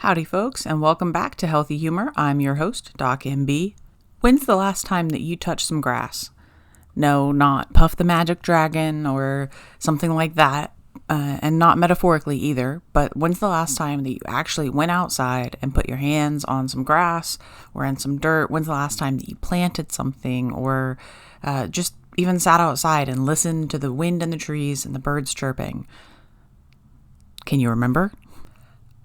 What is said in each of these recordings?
Howdy folks, and welcome back to Healthy Humor. I'm your host, Doc MB. When's the last time that you touched some grass? No, not Puff the Magic Dragon or something like that, and not metaphorically either, but when's the last time that you actually went outside and put your hands on some grass or in some dirt? When's the last time that you planted something or just even sat outside and listened to the wind in the trees and the birds chirping? Can you remember?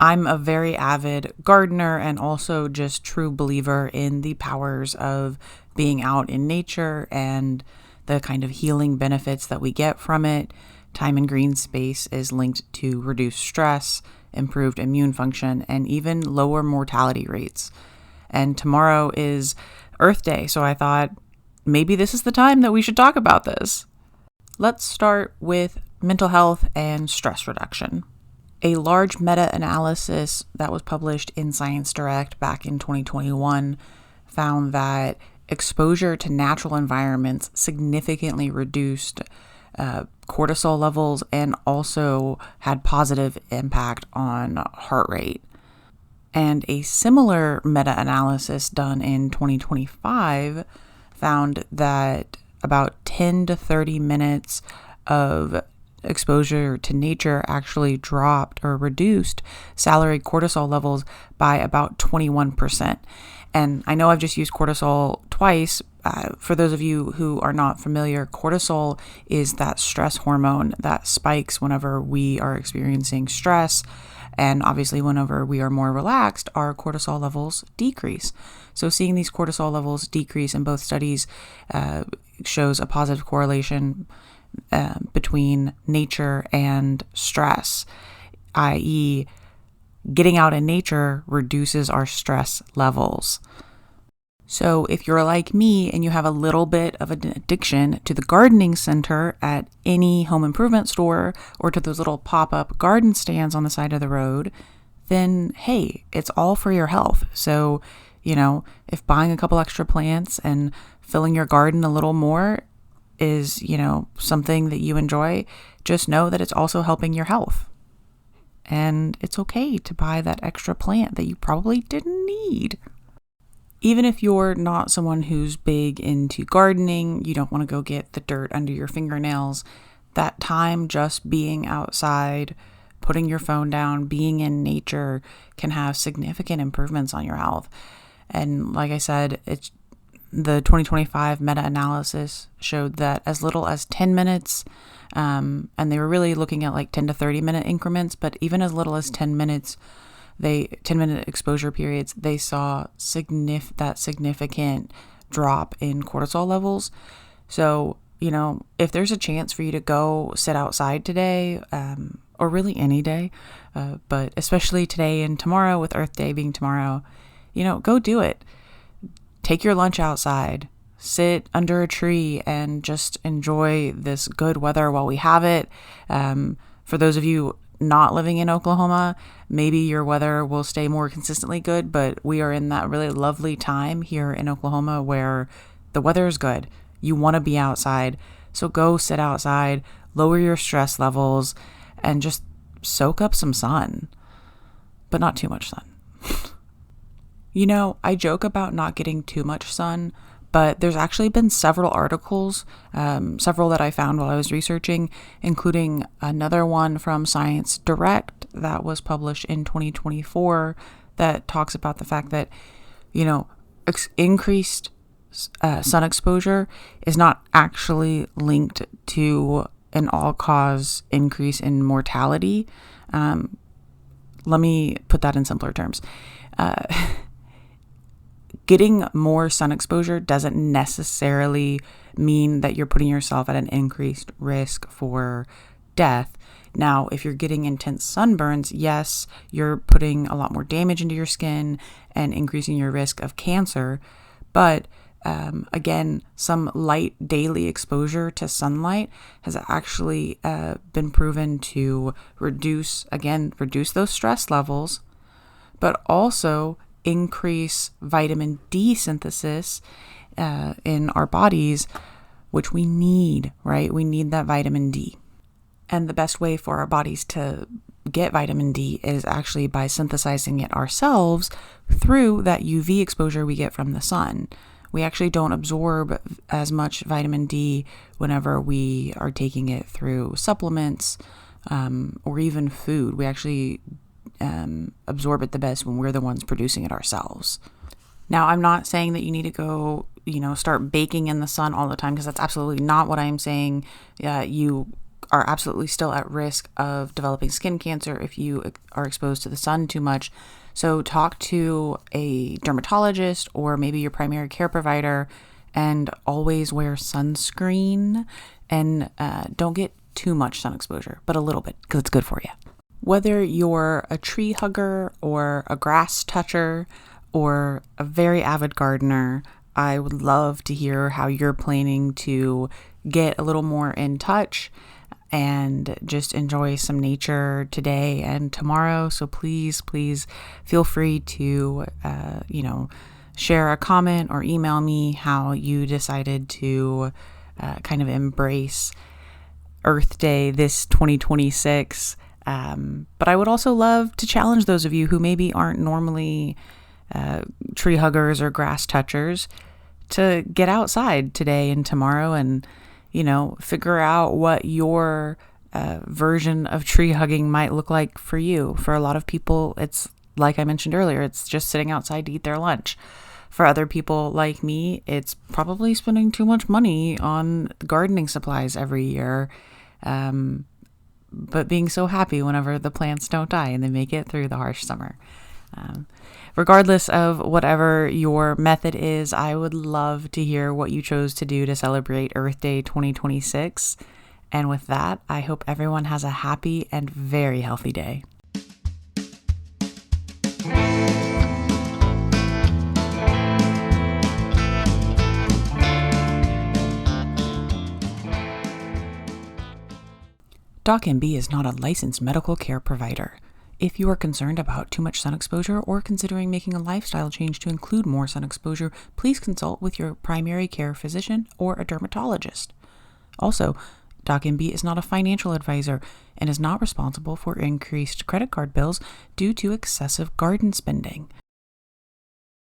I'm a very avid gardener and also just true believer in the powers of being out in nature and the kind of healing benefits that we get from it. Time in green space is linked to reduced stress, improved immune function, and even lower mortality rates. And tomorrow is Earth Day, so I thought maybe this is the time that we should talk about this. Let's start with mental health and stress reduction. A large meta-analysis that was published in Science Direct back in 2021 found that exposure to natural environments significantly reduced cortisol levels and also had positive impact on heart rate. And a similar meta-analysis done in 2025 found that about 10 to 30 minutes of exposure to nature actually dropped or reduced salary cortisol levels by about 21%. And I know I've just used cortisol twice. For those of you who are not familiar, cortisol is that stress hormone that spikes whenever we are experiencing stress. And obviously, whenever we are more relaxed, our cortisol levels decrease. So seeing these cortisol levels decrease in both studies shows a positive correlation between nature and stress, i.e., getting out in nature reduces our stress levels. So if you're like me and you have a little bit of an addiction to the gardening center at any home improvement store or to those little pop-up garden stands on the side of the road, then hey, it's all for your health. So, if buying a couple extra plants and filling your garden a little more is, something that you enjoy, just know that it's also helping your health. And it's okay to buy that extra plant that you probably didn't need. Even if you're not someone who's big into gardening, you don't want to go get the dirt under your fingernails, that time just being outside, putting your phone down, being in nature can have significant improvements on your health. And like I said, the 2025 meta-analysis showed that as little as 10 minutes, and they were really looking at like 10 to 30 minute increments, but even as little as 10 minute exposure periods, they saw that significant drop in cortisol levels. So, if there's a chance for you to go sit outside today, or really any day, but especially today and tomorrow with Earth Day being tomorrow, go do it. Take your lunch outside, sit under a tree, and just enjoy this good weather while we have it. For those of you not living in Oklahoma, maybe your weather will stay more consistently good, but we are in that really lovely time here in Oklahoma where the weather is good. You want to be outside, so go sit outside, lower your stress levels, and just soak up some sun, but not too much sun. I joke about not getting too much sun, but there's actually been several articles, several that I found while I was researching, including another one from Science Direct that was published in 2024 that talks about the fact that, increased sun exposure is not actually linked to an all-cause increase in mortality. Let me put that in simpler terms. Getting more sun exposure doesn't necessarily mean that you're putting yourself at an increased risk for death. Now, if you're getting intense sunburns, yes, you're putting a lot more damage into your skin and increasing your risk of cancer. But again, some light daily exposure to sunlight has actually been proven to reduce those stress levels, but also increase vitamin D synthesis in our bodies, which we need, right? We need that vitamin D. And the best way for our bodies to get vitamin D is actually by synthesizing it ourselves through that UV exposure we get from the sun. We actually don't absorb as much vitamin D whenever we are taking it through supplements or even food. We actually absorb it the best when we're the ones producing it ourselves. Now, I'm not saying that you need to go, start baking in the sun all the time, because that's absolutely not what I'm saying. You are absolutely still at risk of developing skin cancer if you are exposed to the sun too much. So talk to a dermatologist or maybe your primary care provider, and always wear sunscreen, and don't get too much sun exposure, but a little bit, because it's good for you. Whether you're a tree hugger or a grass toucher or a very avid gardener, I would love to hear how you're planning to get a little more in touch and just enjoy some nature today and tomorrow. So please feel free to, share a comment or email me how you decided to kind of embrace Earth Day this 2026. But I would also love to challenge those of you who maybe aren't normally tree huggers or grass touchers to get outside today and tomorrow and, figure out what your version of tree hugging might look like for you. For a lot of people, it's like I mentioned earlier, it's just sitting outside to eat their lunch. For other people like me, it's probably spending too much money on gardening supplies every year, but being so happy whenever the plants don't die and they make it through the harsh summer. Regardless of whatever your method is, I would love to hear what you chose to do to celebrate Earth Day 2026. And with that, I hope everyone has a happy and very healthy day. DocMB is not a licensed medical care provider. If you are concerned about too much sun exposure or considering making a lifestyle change to include more sun exposure, please consult with your primary care physician or a dermatologist. Also, DocMB is not a financial advisor and is not responsible for increased credit card bills due to excessive garden spending.